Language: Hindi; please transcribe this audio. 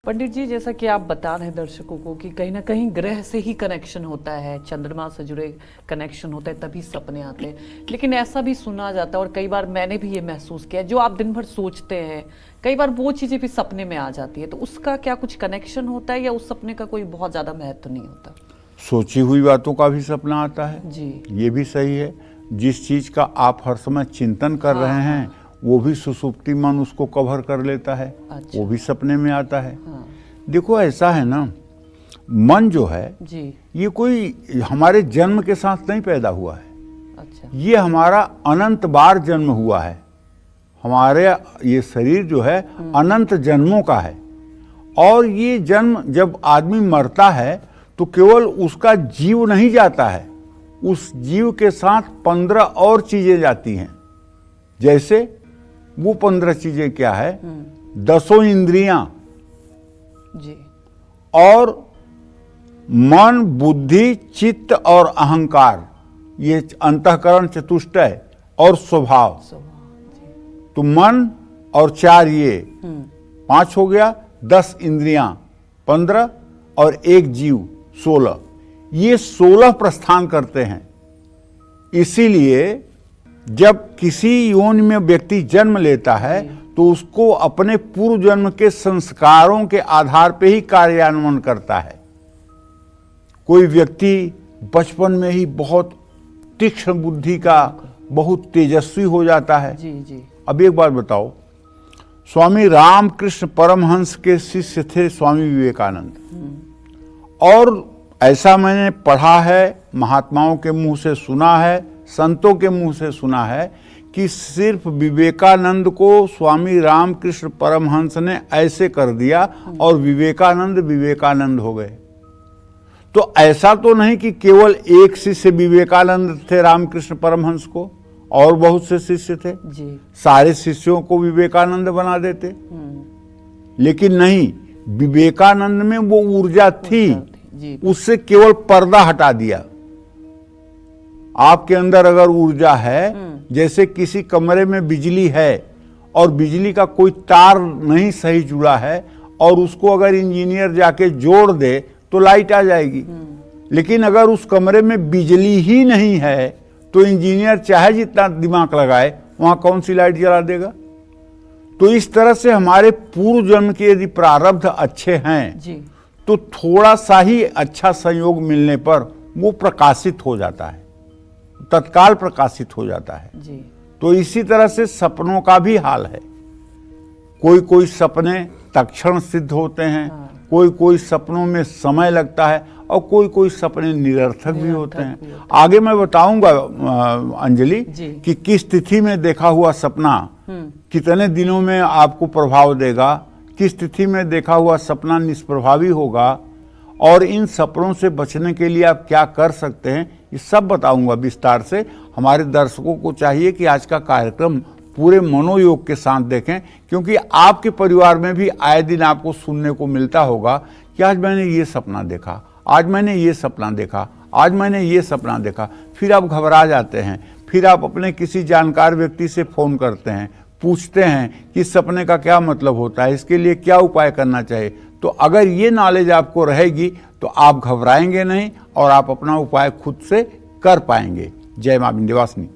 पंडित जी, जैसा कि आप बता रहे हैं दर्शकों को कि कहीं ना कहीं ग्रह से ही कनेक्शन होता है, चंद्रमा से जुड़े कनेक्शन होते हैं, तभी सपने आते हैं। लेकिन ऐसा भी सुना जाता है और कई बार मैंने भी ये महसूस किया, जो आप दिन भर सोचते हैं कई बार वो चीजें भी सपने में आ जाती है, तो उसका क्या कुछ कनेक्शन होता है या उस सपने का कोई बहुत ज्यादा महत्व नहीं होता? सोची हुई बातों का भी सपना आता है जी, ये भी सही है। जिस चीज का आप हर समय चिंतन कर रहे हैं वो भी सुषुप्ति मन उसको कवर कर लेता है। अच्छा। वो भी सपने में आता है। हाँ देखो ऐसा है ना, मन जो है जी, ये कोई हमारे जन्म के साथ नहीं पैदा हुआ है। अच्छा, ये हमारा अनंत बार जन्म हुआ है। हमारे ये शरीर जो है अनंत जन्मों का है। और ये जन्म जब आदमी मरता है तो केवल उसका जीव नहीं जाता है, उस जीव के साथ 15 और चीजें जाती हैं। जैसे वो 15 चीजें क्या है? 10 इंद्रियां जी, और मन, बुद्धि, चित्त और अहंकार, ये अंतःकरण, चतुष्टय और स्वभाव। जी, तो मन और 4 ये 5 हो गया, 10 इंद्रियां 15 और एक जीव 16। ये 16 प्रस्थान करते हैं। इसीलिए जब किसी योनि में व्यक्ति जन्म लेता है तो उसको अपने पूर्व जन्म के संस्कारों के आधार पे ही कार्यान्वयन करता है। कोई व्यक्ति बचपन में ही बहुत तीक्ष्ण बुद्धि का, बहुत तेजस्वी हो जाता है। जी, जी, अब एक बात बताओ, स्वामी रामकृष्ण परमहंस के शिष्य थे स्वामी विवेकानंद। और ऐसा मैंने पढ़ा है, महात्माओं के मुंह से सुना है, संतों के मुंह से सुना है कि सिर्फ विवेकानंद को स्वामी रामकृष्ण परमहंस ने ऐसे कर दिया और विवेकानंद विवेकानंद हो गए। तो ऐसा तो नहीं कि केवल एक शिष्य विवेकानंद थे रामकृष्ण परमहंस को, और बहुत से शिष्य थे, जी, सारे शिष्यों को विवेकानंद बना देते। लेकिन नहीं, विवेकानंद में वो ऊर्जा थी, जी, उससे केवल पर्दा हटा दिया। आपके अंदर अगर ऊर्जा है, जैसे किसी कमरे में बिजली है और बिजली का कोई तार नहीं सही जुड़ा है और उसको अगर इंजीनियर जाके जोड़ दे तो लाइट आ जाएगी। लेकिन अगर उस कमरे में बिजली ही नहीं है तो इंजीनियर चाहे जितना दिमाग लगाए वहां कौन सी लाइट जला देगा? तो इस तरह से हमारे पूर्व जन्म के यदि प्रारब्ध अच्छे हैं जी, तो थोड़ा सा ही अच्छा संयोग मिलने पर वो प्रकाशित हो जाता है, तत्काल प्रकाशित हो जाता है। जी, तो इसी तरह से सपनों का भी हाल है। कोई कोई सपने तत्क्षण सिद्ध होते हैं, कोई कोई सपनों में समय लगता है और कोई कोई सपने निरर्थक भी होते हैं। आगे मैं बताऊंगा अंजलि कि किस तिथि में देखा हुआ सपना कितने दिनों में आपको प्रभाव देगा, किस तिथि में देखा हुआ सपना निष्प्रभावी होगा, और इन सपनों से बचने के लिए आप क्या कर सकते हैं, ये सब बताऊंगा विस्तार से। हमारे दर्शकों को चाहिए कि आज का कार्यक्रम पूरे मनोयोग के साथ देखें, क्योंकि आपके परिवार में भी आए दिन आपको सुनने को मिलता होगा कि आज मैंने ये सपना देखा, आज मैंने ये सपना देखा, आज मैंने ये सपना देखा। फिर आप घबरा जाते हैं, फिर आप अपने किसी जानकार व्यक्ति से फोन करते हैं, पूछते हैं कि इस सपने का क्या मतलब होता है, इसके लिए क्या उपाय करना चाहिए। तो अगर ये नॉलेज आपको रहेगी तो आप घबराएंगे नहीं और आप अपना उपाय खुद से कर पाएंगे। जय मां विंध्यवासिनी।